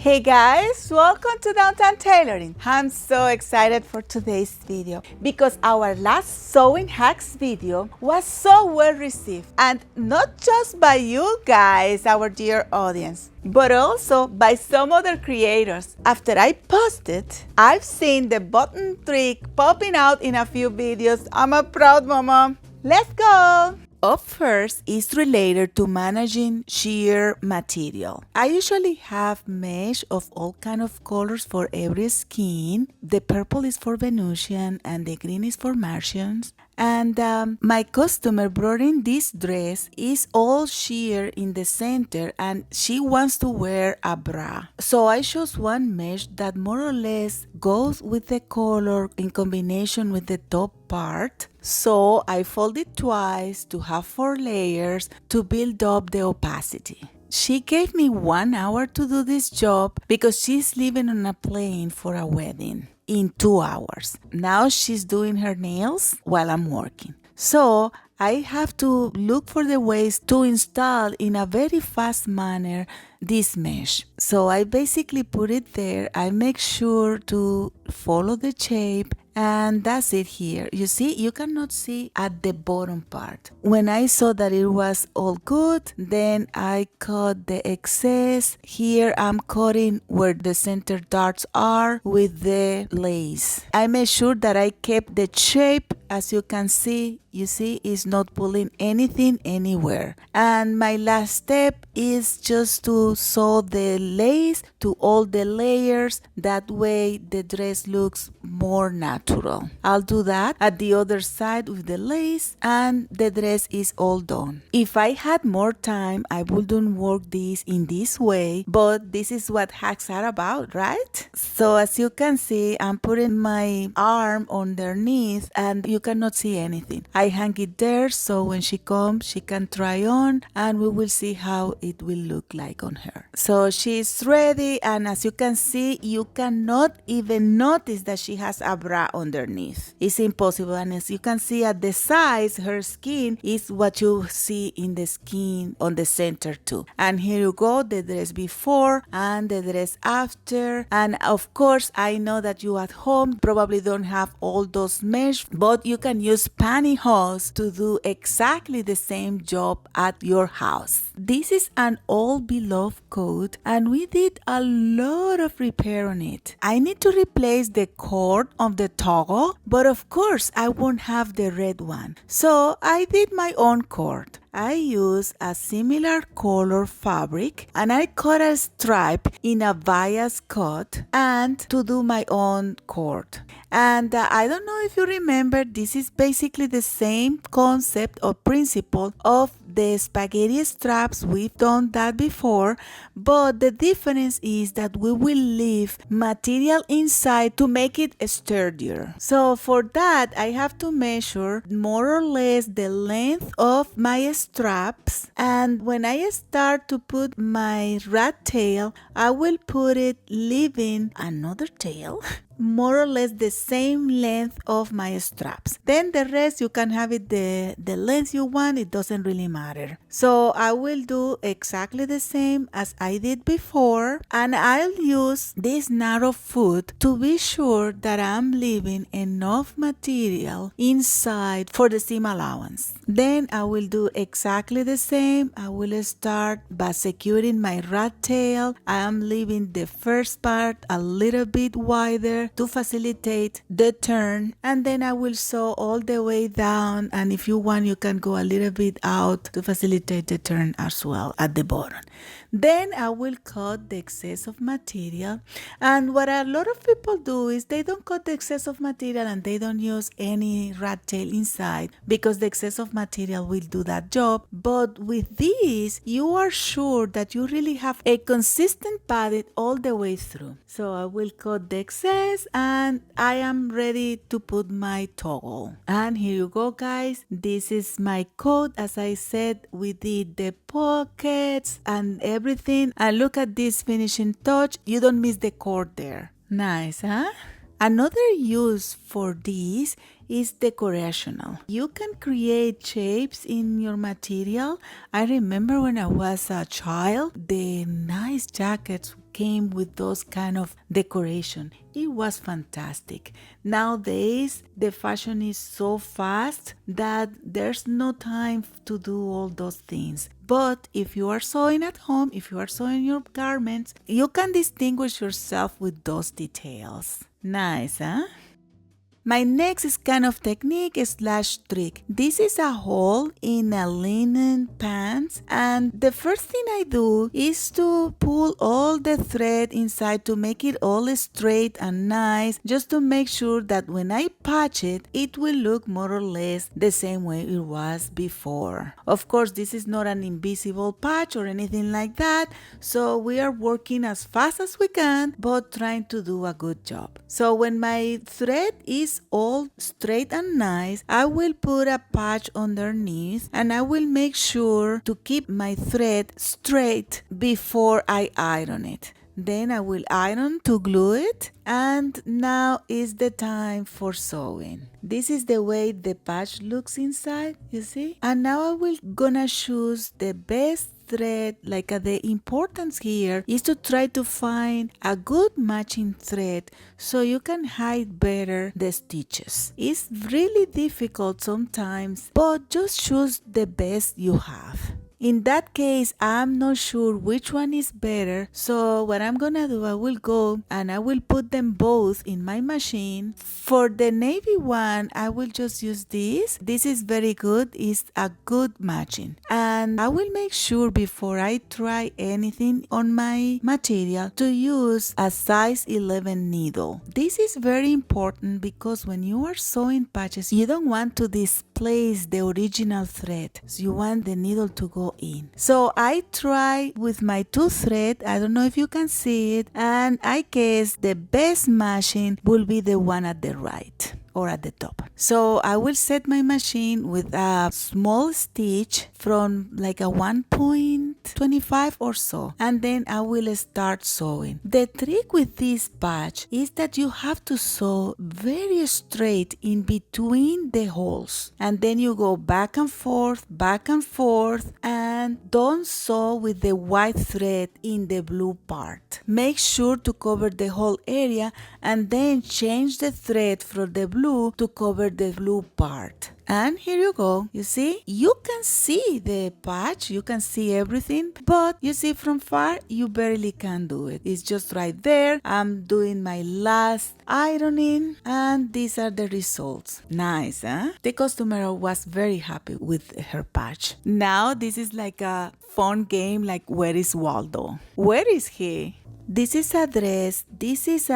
Hey guys, welcome to Downtown Tailoring. I'm so excited for today's video because our last sewing hacks video was so well received, and not just by you guys, our dear audience, but also by some other creators. After I posted, I've seen the button trick popping out in a few videos. I'm a proud mama. Let's go! Up first is related to managing sheer material. I usually have mesh of all kind of colors for every skin. The purple is for Venusian and the green is for Martians. And my customer brought in this dress. Is all sheer in the center and she wants to wear a bra. So I chose one mesh that more or less goes with the color in combination with the top part. So I fold it twice to have 4 layers to build up the opacity. She gave me 1 hour to do this job because she's leaving on a plane for a wedding in 2 hours. Now she's doing her nails while I'm working. So I have to look for the ways to install in a very fast manner this mesh. So I basically put it there. I make sure to follow the shape. And that's it here. You see, you cannot see at the bottom part. When I saw that it was all good, then I cut the excess. Here I'm cutting where the center darts are with the lace. I made sure that I kept the shape. As you can see, it's not pulling anything anywhere. And my last step is just to sew the lace to all the layers. That way the dress looks more natural. I'll do that at the other side with the lace and the dress is all done. If I had more time, I wouldn't work this in this way, but this is what hacks are about, right? So as you can see, I'm putting my arm underneath and you cannot see anything. I hang it there so when she comes, she can try on and we will see how it will look like on her. So she's ready, and as you can see, you cannot even notice that she has a bra underneath. It's impossible. And as you can see at the sides, her skin is what you see in the skin on the center too. And here you go, the dress before and the dress after. And of course, I know that you at home probably don't have all those mesh, but you can use pantyhose to do exactly the same job at your house. This is an old beloved coat and we did a lot of repair on it. I need to replace the cord of the toggle, but of course I won't have the red one. So I did my own cord. I use a similar color fabric and I cut a stripe in a bias cut and to do my own cord. And I don't know if you remember, this is basically the same concept or principle of the spaghetti straps. We've done that before, but the difference is that we will leave material inside to make it sturdier. So for that, I have to measure more or less the length of my straps, and when I start to put my rat tail, I will put it leaving another tail more or less the same length of my straps. Then the rest you can have it the length you want, it doesn't really matter. So I will do exactly the same as I did before, and I'll use this narrow foot to be sure that I'm leaving enough material inside for the seam allowance. Then I will do exactly the same. I will start by securing my rat tail. I am leaving the first part a little bit wider to facilitate the turn, and then I will sew all the way down, and if you want you can go a little bit out to facilitate the turn as well at the bottom. Then I will cut the excess of material, and what a lot of people do is they don't cut the excess of material and they don't use any rat tail inside because the excess of material will do that job. But with this, you are sure that you really have a consistent pattern all the way through. So I will cut the excess and I am ready to put my toggle. And here you go, guys. This is my coat. As I said, we did the pockets and everything. And look at this finishing touch. You don't miss the cord there. Nice, huh? Another use for this is decorational. You can create shapes in your material. I remember when I was a child, the nice jackets came with those kind of decoration. It was fantastic. Nowadays, the fashion is so fast that there's no time to do all those things. But if you are sewing at home, if you are sewing your garments, you can distinguish yourself with those details. Nice, huh? My next kind of technique is lash trick. This is a hole in a linen pants, and the first thing I do is to pull all the thread inside to make it all straight and nice, just to make sure that when I patch it, it will look more or less the same way it was before. Of course, this is not an invisible patch or anything like that, so we are working as fast as we can, but trying to do a good job. So when my thread is all straight and nice, I will put a patch underneath, and I will make sure to keep my thread straight before I iron it. Then I will iron to glue it, and now is the time for sewing. This is the way the patch looks inside, you see? And now I will gonna choose the best thread. Like the importance here is to try to find a good matching thread so you can hide better the stitches. It's really difficult sometimes, but just choose the best you have. In that case, I'm not sure which one is better, so what I'm gonna do, I will go and I will put them both in my machine. For the navy one, I will just use this. This is very good, it's a good matching. And I will make sure before I try anything on my material to use a size 11 needle. This is very important because when you are sewing patches, you don't want to displace the original thread. So you want the needle to go in. So I try with my two thread, I don't know if you can see it, and I guess the best matching will be the one at the right or at the top. So I will set my machine with a small stitch from like a 1.25 or so, and then I will start sewing. The trick with this patch is that you have to sew very straight in between the holes, and then you go back and forth, and don't sew with the white thread in the blue part. Make sure to cover the whole area and then change the thread from the blue to cover the blue part. And here you go. You see, you can see the patch, you can see everything, but you see from far, you barely can do it. It's just right there. I'm doing my last ironing, and these are the results. Nice, huh? The customer was very happy with her patch. Now, this is like a fun game, like where is Waldo? Where is he? This is a dress. This is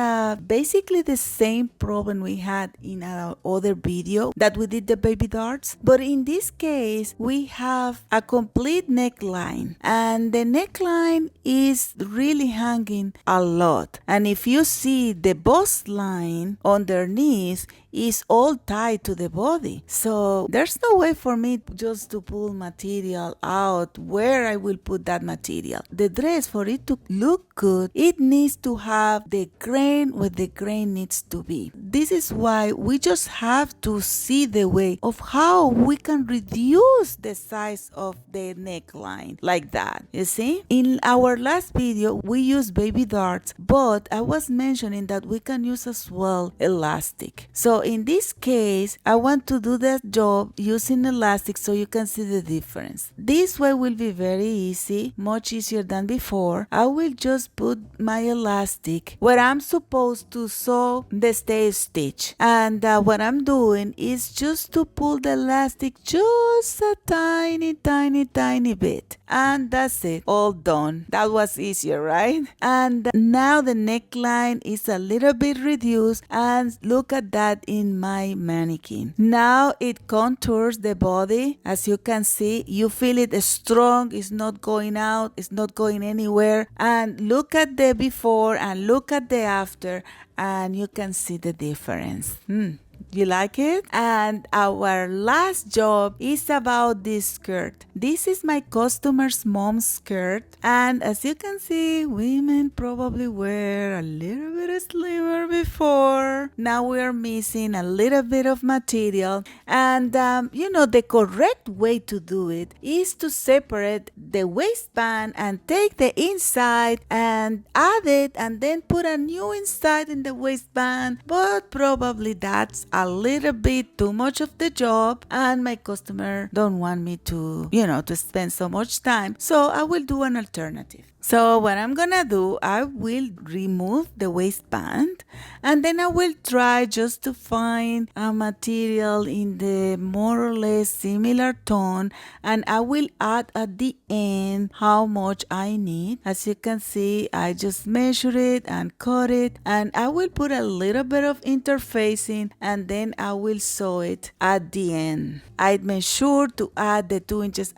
basically the same problem we had in our other video that we did the baby darts. But in this case, we have a complete neckline. And the neckline is really hanging a lot. And if you see the bust line underneath, is all tied to the body. So there's no way for me just to pull material out where I will put that material. The dress, for it to look good, it needs to have the grain where the grain needs to be. This is why we just have to see the way of how we can reduce the size of the neckline like that. You see? In our last video, we used baby darts, but I was mentioning that we can use as well elastic. So in this case, I want to do that job using elastic so you can see the difference. This way will be very easy, much easier than before. I will just put my elastic where I'm supposed to sew the stay stitch. And what I'm doing is just to pull the elastic just a tiny bit. And that's it, all done. That was easier, right? And now the neckline is a little bit reduced, and look at that in my mannequin. Now it contours the body. As you can see, you feel it strong, it's not going out, it's not going anywhere. And look at the before and look at the after, and you can see the difference. You like it? And our last job is about this skirt. This is my customer's mom's skirt. And as you can see, women probably wear a little bit slimmer before. Now we are missing a little bit of material. And the correct way to do it is to separate the waistband and take the inside and add it and then put a new inside in the waistband. But probably that's a little bit too much of the job, and my customer don't want me to spend so much time, so I will do an alternative. So what I'm gonna do, I will remove the waistband and then I will try just to find a material in the more or less similar tone, and I will add at the end how much I need. As you can see, I just measure it and cut it, and I will put a little bit of interfacing and then I will sew it at the end. I made sure to add the 2.5 inches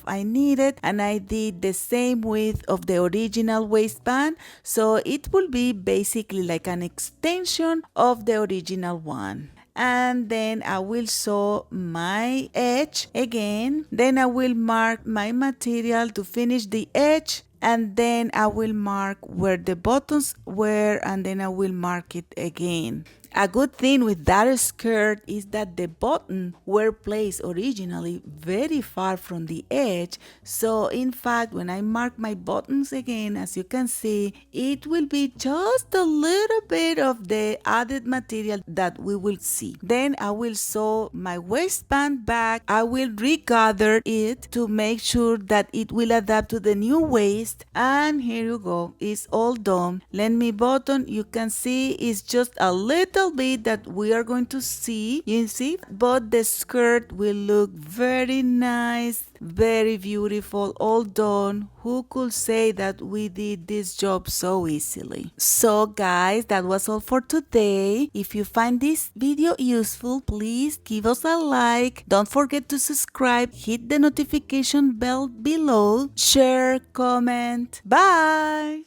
I needed, and I did the same width of the original waistband, so it will be basically like an extension of the original one. And then I will sew my edge again. Then I will mark my material to finish the edge, and then I will mark where the buttons were, and then I will mark it again. A good thing with that skirt is that the buttons were placed originally very far from the edge, so in fact when I mark my buttons again, as you can see, it will be just a little bit of the added material that we will see. Then I will sew my waistband back. I will regather it to make sure that it will adapt to the new waist, and here you go, it's all done. Let me button, you can see it's just a little bit that we are going to see, you see, but the skirt will look very nice, very beautiful, all done. Who could say that we did this job so easily? So guys, that was all for today. If you find this video useful, please give us a like. Don't forget to subscribe, hit the notification bell below, share, comment. Bye!